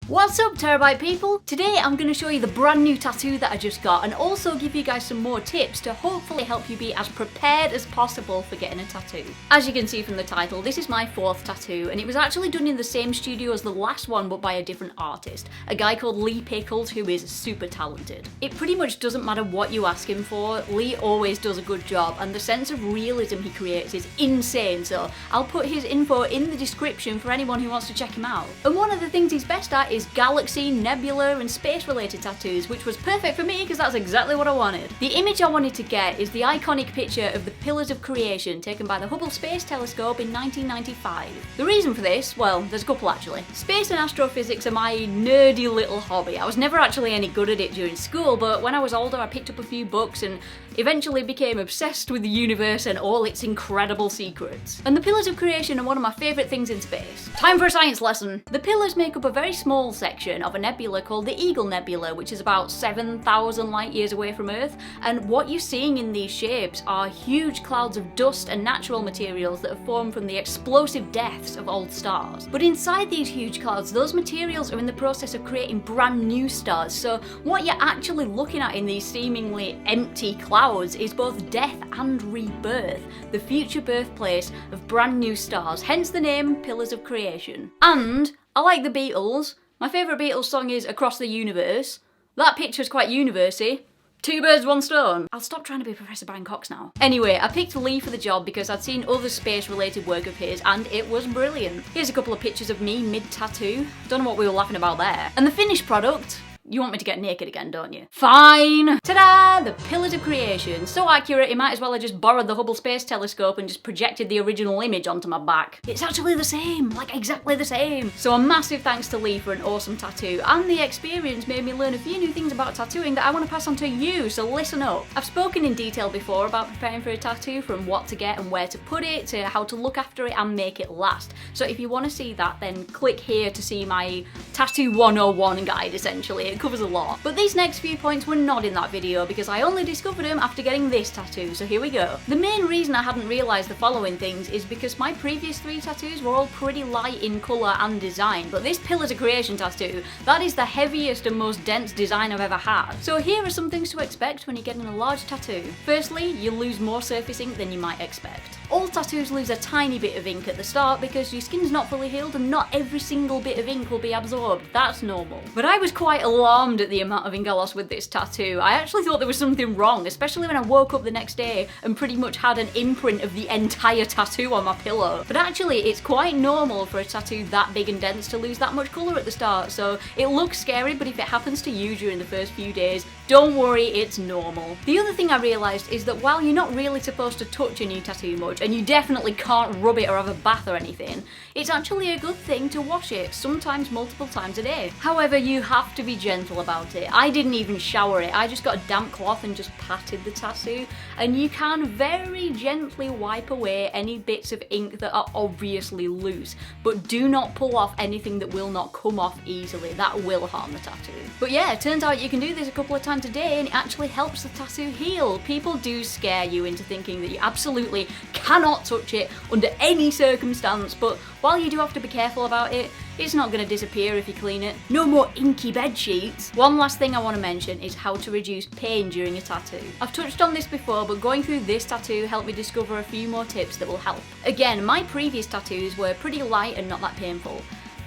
What's up, Terabyte people? Today I'm going to show you the brand new tattoo that I just got and also give you guys some more tips to hopefully help you be as prepared as possible for getting a tattoo. As you can see from the title, this is my 4th tattoo and it was actually done in the same studio as the last one but by a different artist, a guy called Lee Pickles who is super talented. It pretty much doesn't matter what you ask him for, Lee always does a good job and the sense of realism he creates is insane, so I'll put his info in the description for anyone who wants to check him out. And one of the things he's best at is galaxy, nebula and space related tattoos, which was perfect for me because that's exactly what I wanted. The image I wanted to get is the iconic picture of the Pillars of Creation taken by the Hubble Space Telescope in 1995. The reason for this, well, there's a couple actually. Space and astrophysics are my nerdy little hobby. I was never actually any good at it during school, but when I was older I picked up a few books and eventually became obsessed with the universe and all its incredible secrets. And the Pillars of Creation are one of my favourite things in space. Time for a science lesson! The pillars make up a very small section of a nebula called the Eagle Nebula, which is about 7,000 light years away from Earth, and what you're seeing in these shapes are huge clouds of dust and natural materials that have formed from the explosive deaths of old stars. But inside these huge clouds, those materials are in the process of creating brand new stars, so what you're actually looking at in these seemingly empty clouds is both death and rebirth, the future birthplace of brand new stars, hence the name Pillars of Creation. And I like the Beatles. My favourite Beatles song is Across the Universe. That picture's quite university. 2 birds, 1 stone. I'll stop trying to be Professor Brian Cox now. Anyway, I picked Lee for the job because I'd seen other space-related work of his and it was brilliant. Here's a couple of pictures of me mid-tattoo. Don't know what we were laughing about there. And the finished product. You want me to get naked again, don't you? Fine! Ta-da! The Pillars of Creation. So accurate, it might as well have just borrowed the Hubble Space Telescope and just projected the original image onto my back. It's actually the same, like exactly the same. So a massive thanks to Lee for an awesome tattoo, and the experience made me learn a few new things about tattooing that I want to pass on to you, so listen up. I've spoken in detail before about preparing for a tattoo, from what to get and where to put it, to how to look after it and make it last. So if you want to see that, then click here to see my Tattoo 101 guide, essentially. It covers a lot. But these next few points were not in that video because I only discovered them after getting this tattoo, so here we go. The main reason I hadn't realised the following things is because my previous 3 tattoos were all pretty light in colour and design, but this Pillars of Creation tattoo, that is the heaviest and most dense design I've ever had. So here are some things to expect when you're getting a large tattoo. Firstly, you'll lose more surface ink than you might expect. All tattoos lose a tiny bit of ink at the start because your skin's not fully healed and not every single bit of ink will be absorbed. That's normal. But I was quite alarmed at the amount of ink I lost with this tattoo. I actually thought there was something wrong, especially when I woke up the next day and pretty much had an imprint of the entire tattoo on my pillow. But actually, it's quite normal for a tattoo that big and dense to lose that much colour at the start, so it looks scary, but if it happens to you during the first few days, don't worry, it's normal. The other thing I realised is that while you're not really supposed to touch a new tattoo much, and you definitely can't rub it or have a bath or anything, it's actually a good thing to wash it, sometimes multiple times a day. However, you have to be gentle about it. I didn't even shower it, I just got a damp cloth and just patted the tattoo, and you can very gently wipe away any bits of ink that are obviously loose, but do not pull off anything that will not come off easily. That will harm the tattoo. But yeah, it turns out you can do this a couple of times a day and it actually helps the tattoo heal. People do scare you into thinking that you absolutely cannot touch it under any circumstance, but while you do have to be careful about it, it's not going to disappear if you clean it. No more inky bed sheets. One last thing I want to mention is how to reduce pain during a tattoo. I've touched on this before, but going through this tattoo helped me discover a few more tips that will help. Again, my previous tattoos were pretty light and not that painful.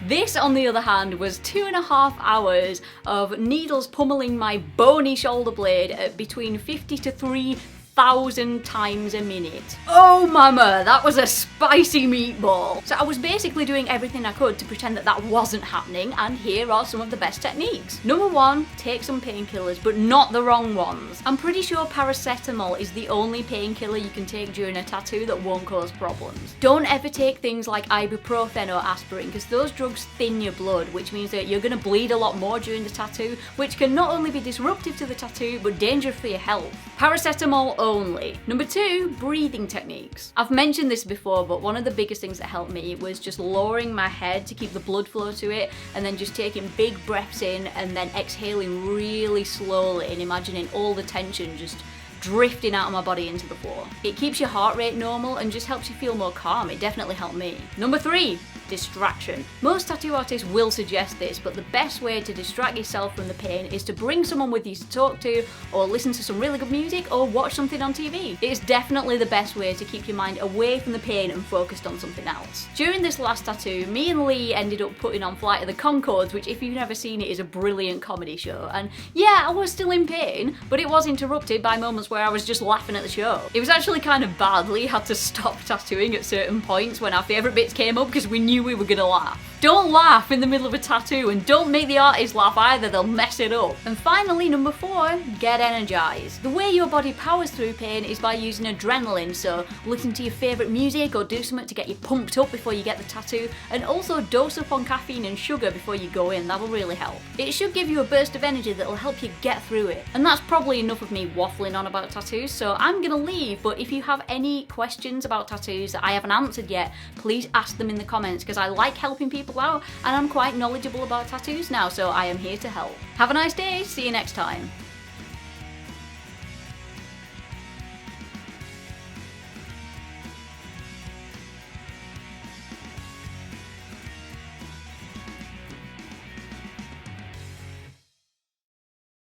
This, on the other hand, was 2.5 hours of needles pummeling my bony shoulder blade at between 50 to 3,000 times a minute. Oh mama, that was a spicy meatball. So I was basically doing everything I could to pretend that that wasn't happening, and here are some of the best techniques. Number 1, take some painkillers, but not the wrong ones. I'm pretty sure paracetamol is the only painkiller you can take during a tattoo that won't cause problems. Don't ever take things like ibuprofen or aspirin, because those drugs thin your blood, which means that you're going to bleed a lot more during the tattoo, which can not only be disruptive to the tattoo, but dangerous for your health. Paracetamol only. Number 2, breathing techniques. I've mentioned this before, but one of the biggest things that helped me was just lowering my head to keep the blood flow to it, and then just taking big breaths in and then exhaling really slowly and imagining all the tension just drifting out of my body into the floor. It keeps your heart rate normal and just helps you feel more calm. It definitely helped me. Number 3, distraction. Most tattoo artists will suggest this, but the best way to distract yourself from the pain is to bring someone with you to talk to, or listen to some really good music, or watch something on TV. It is definitely the best way to keep your mind away from the pain and focused on something else. During this last tattoo, me and Lee ended up putting on Flight of the Conchords, which if you've never seen it is a brilliant comedy show, and yeah, I was still in pain, but it was interrupted by moments where I was just laughing at the show. It was actually kind of bad. Lee had to stop tattooing at certain points when our favourite bits came up because we knew we were gonna laugh. Don't laugh in the middle of a tattoo, and don't make the artist laugh either, they'll mess it up. And finally, number 4, get energized. The way your body powers through pain is by using adrenaline, so listen to your favourite music or do something to get you pumped up before you get the tattoo, and also dose up on caffeine and sugar before you go in, that'll really help. It should give you a burst of energy that'll help you get through it. And that's probably enough of me waffling on about tattoos, so I'm gonna leave, but if you have any questions about tattoos that I haven't answered yet, please ask them in the comments, because I like helping people out and I'm quite knowledgeable about tattoos now, so I am here to help. Have a nice day, see you next time.